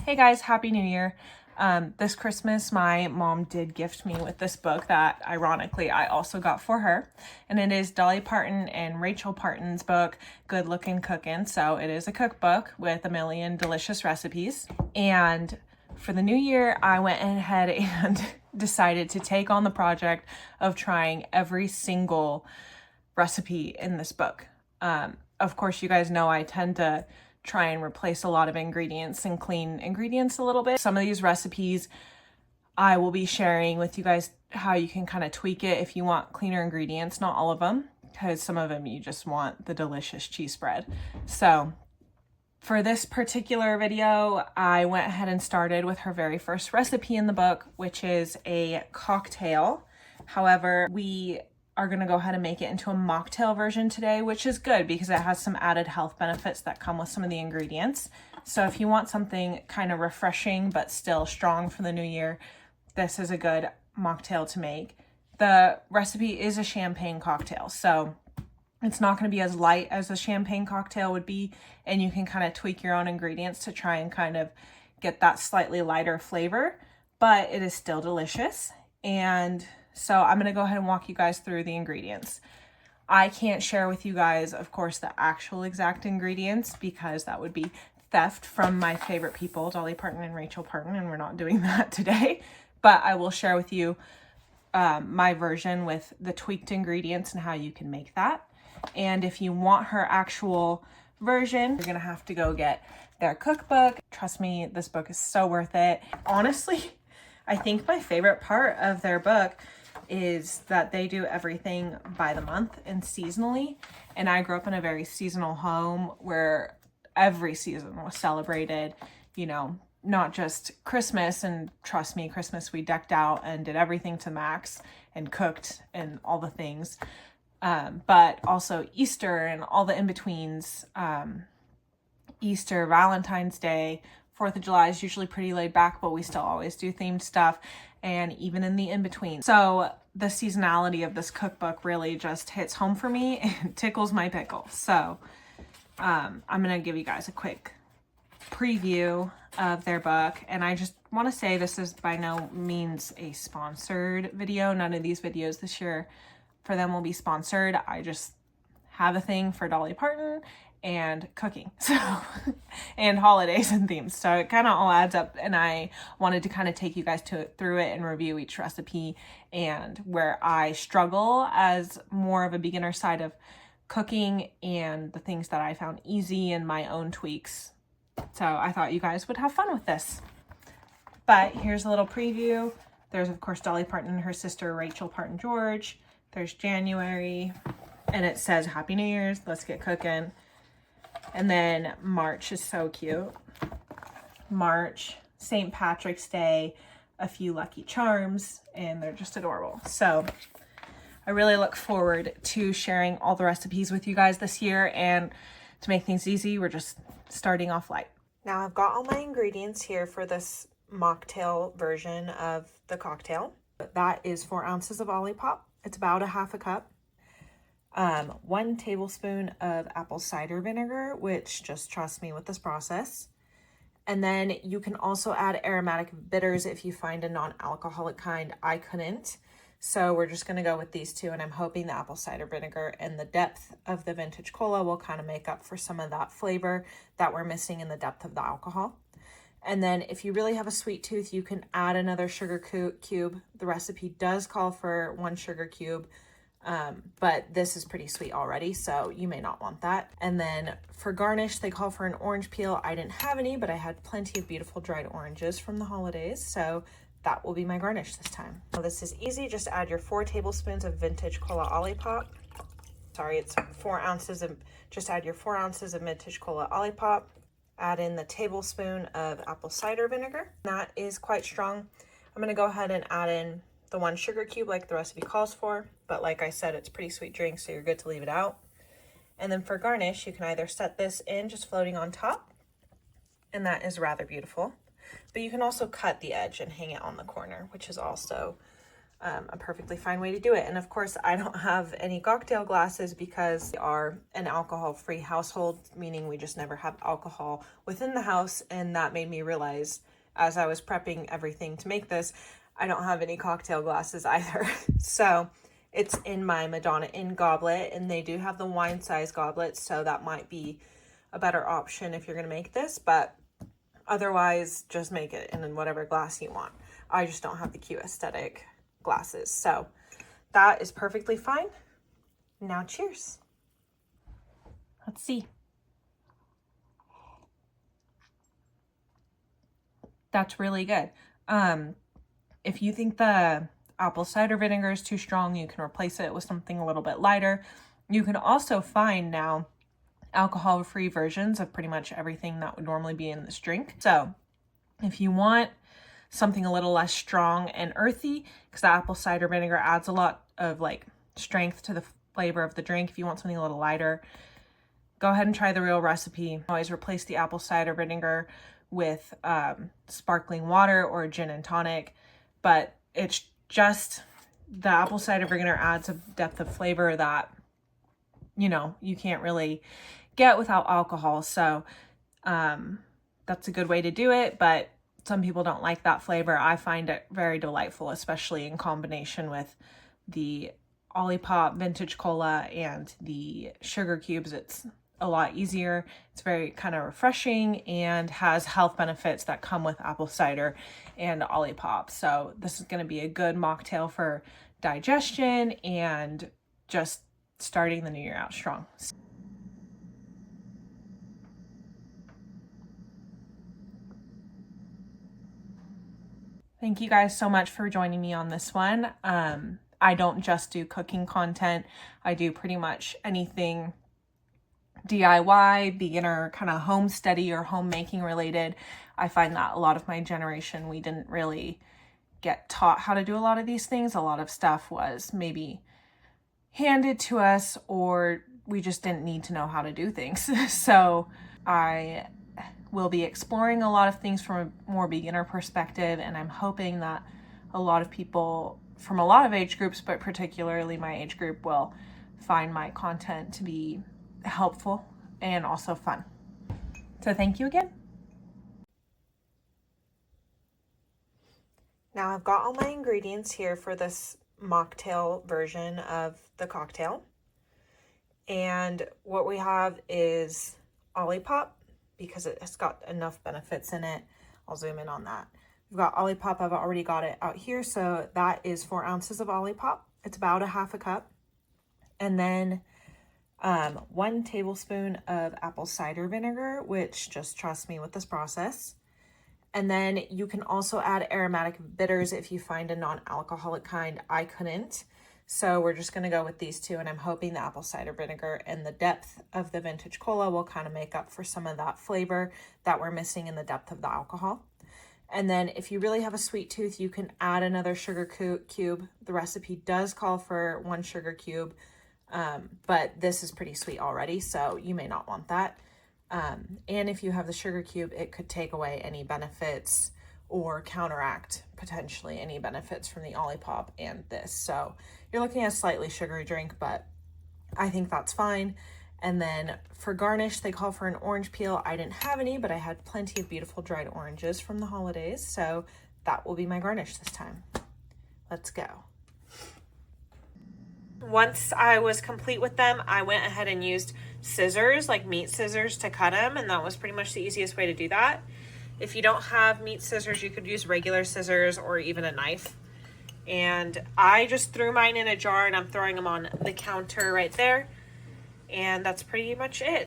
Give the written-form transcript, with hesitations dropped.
Hey guys, Happy New Year. This Christmas, my mom did gift me with this book that, ironically, I also got for her. And it is Dolly Parton and Rachel Parton's book, Good Looking Cookin'. So it is a cookbook with a million delicious recipes. And for the new year, I went ahead and decided to take on the project of trying every single recipe in this book. Of course, you guys know I tend to try and replace a lot of ingredients and clean ingredients a little bit. Some of these recipes I will be sharing with you guys how you can kind of tweak it if you want cleaner ingredients, not all of them, because some of them you just want the delicious cheese spread. So for this particular video, I went ahead and started with her very first recipe in the book, which is a cocktail. However, we are going to go ahead and make it into a mocktail version today, which is good because it has some added health benefits that come with some of the ingredients. So if you want something kind of refreshing but still strong for the new year, this is a good mocktail to make. The recipe is a champagne cocktail, so it's not going to be as light as a champagne cocktail would be, and you can kind of tweak your own ingredients to try and kind of get that slightly lighter flavor, but it is still delicious. And so I'm going to go ahead and walk you guys through the ingredients. I can't share with you guys, of course, the actual exact ingredients because that would be theft from my favorite people, Dolly Parton and Rachel Parton, and we're not doing that today. But I will share with you my version with the tweaked ingredients and how you can make that. And if you want her actual version, you're going to have to go get their cookbook. Trust me, this book is so worth it. Honestly, I think my favorite part of their book is that they do everything by the month and seasonally. And I grew up in a very seasonal home where every season was celebrated, you know, not just Christmas. And trust me, Christmas, we decked out and did everything to max and cooked and all the things. But also Easter and all the in-betweens. Easter, Valentine's Day, 4th of July is usually pretty laid back, but we still always do themed stuff, and even in the in-between. So the seasonality of this cookbook really just hits home for me and tickles my pickle. So I'm gonna give you guys a quick preview of their book, and I just want to say this is by no means a sponsored video. None of these videos this year for them will be sponsored. I just have a thing for Dolly Parton and cooking, so and holidays and themes, so it kind of all adds up, and I wanted to kind of take you guys through it and review each recipe and where I struggle as more of a beginner side of cooking and the things that I found easy and my own tweaks. So I thought you guys would have fun with this. But here's a little preview. There's of course Dolly Parton and her sister Rachel Parton George. There's January, and it says Happy New Year's, let's get cooking. And then March is so cute. March, St. Patrick's Day, a few Lucky Charms, and they're just adorable. So I really look forward to sharing all the recipes with you guys this year, and to make things easy, we're just starting off light. Now I've got all my ingredients here for this mocktail version of the cocktail. That is 4 ounces of Olipop. It's about a half a cup. 1 tablespoon of apple cider vinegar, which just trust me with this process. And then you can also add aromatic bitters if you find a non-alcoholic kind. I couldn't. So we're just going to go with these two, and I'm hoping the apple cider vinegar and the depth of the vintage cola will kind of make up for some of that flavor that we're missing in the depth of the alcohol. And then if you really have a sweet tooth, you can add another sugar cube. The recipe does call for 1 sugar cube. But this is pretty sweet already, so you may not want that. And then for garnish, they call for an orange peel. I didn't have any, but I had plenty of beautiful dried oranges from the holidays, so that will be my garnish this time. So this is easy. Just add your 4 tablespoons of vintage cola Olipop. Sorry, it's 4 ounces of, just add your 4 ounces of vintage cola Olipop. Add in the tablespoon of apple cider vinegar. That is quite strong. I'm gonna go ahead and add in the 1 sugar cube like the recipe calls for, but like I said, it's pretty sweet drink, so you're good to leave it out. And then for garnish, you can either set this in just floating on top, and that is rather beautiful, but you can also cut the edge and hang it on the corner, which is also a perfectly fine way to do it. And of course, I don't have any cocktail glasses because we are an alcohol-free household, meaning we just never have alcohol within the house. And that made me realize as I was prepping everything to make this, I don't have any cocktail glasses either. So it's in my Madonna Inn goblet, and they do have the wine size goblets, so that might be a better option if you're gonna make this, but otherwise just make it in whatever glass you want. I just don't have the cute aesthetic glasses, so that is perfectly fine. Now cheers. Let's see. That's really good. If you think the apple cider vinegar is too strong, you can replace it with something a little bit lighter. You can also find now alcohol-free versions of pretty much everything that would normally be in this drink. So if you want something a little less strong and earthy, because the apple cider vinegar adds a lot of like strength to the flavor of the drink. If you want something a little lighter, go ahead and try the real recipe. Always replace the apple cider vinegar with sparkling water or gin and tonic, but it's just the apple cider vinegar adds a depth of flavor that, you know, you can't really get without alcohol. So that's a good way to do it, but some people don't like that flavor. I find it very delightful, especially in combination with the Olipop vintage cola and the sugar cubes. It's a lot easier. It's very kind of refreshing and has health benefits that come with apple cider and Olipop. So this is going to be a good mocktail for digestion and just starting the new year out strong. Thank you guys so much for joining me on this one. I don't just do cooking content. I do pretty much anything DIY, beginner, kind of homesteady or homemaking related. I find that a lot of my generation, we didn't really get taught how to do a lot of these things. A lot of stuff was maybe handed to us, or we just didn't need to know how to do things. So I will be exploring a lot of things from a more beginner perspective, and I'm hoping that a lot of people from a lot of age groups, but particularly my age group, will find my content to be helpful and also fun. So thank you again. Now I've got all my ingredients here for this mocktail version of the cocktail. And what we have is Olipop, because it has got enough benefits in it. I'll zoom in on that. We've got Olipop. I've already got it out here. So that is 4 ounces of Olipop. It's about a half a cup. And then 1 tablespoon of apple cider vinegar, which just trust me with this process. And then you can also add aromatic bitters if you find a non-alcoholic kind. I couldn't. So we're just going to go with these two, and I'm hoping the apple cider vinegar and the depth of the vintage cola will kind of make up for some of that flavor that we're missing in the depth of the alcohol. And then if you really have a sweet tooth, you can add another sugar cube. The recipe does call for 1 sugar cube, but this is pretty sweet already, so you may not want that. And if you have the sugar cube, it could take away any benefits or counteract potentially any benefits from the Olipop and this. So you're looking at a slightly sugary drink, but I think that's fine. And then for garnish, they call for an orange peel. I didn't have any, but I had plenty of beautiful dried oranges from the holidays. So that will be my garnish this time. Let's go. Once I was complete with them, I went ahead and used scissors, like meat scissors, to cut them. And that was pretty much the easiest way to do that. If you don't have meat scissors, you could use regular scissors or even a knife. And I just threw mine in a jar, and I'm throwing them on the counter right there. And that's pretty much it.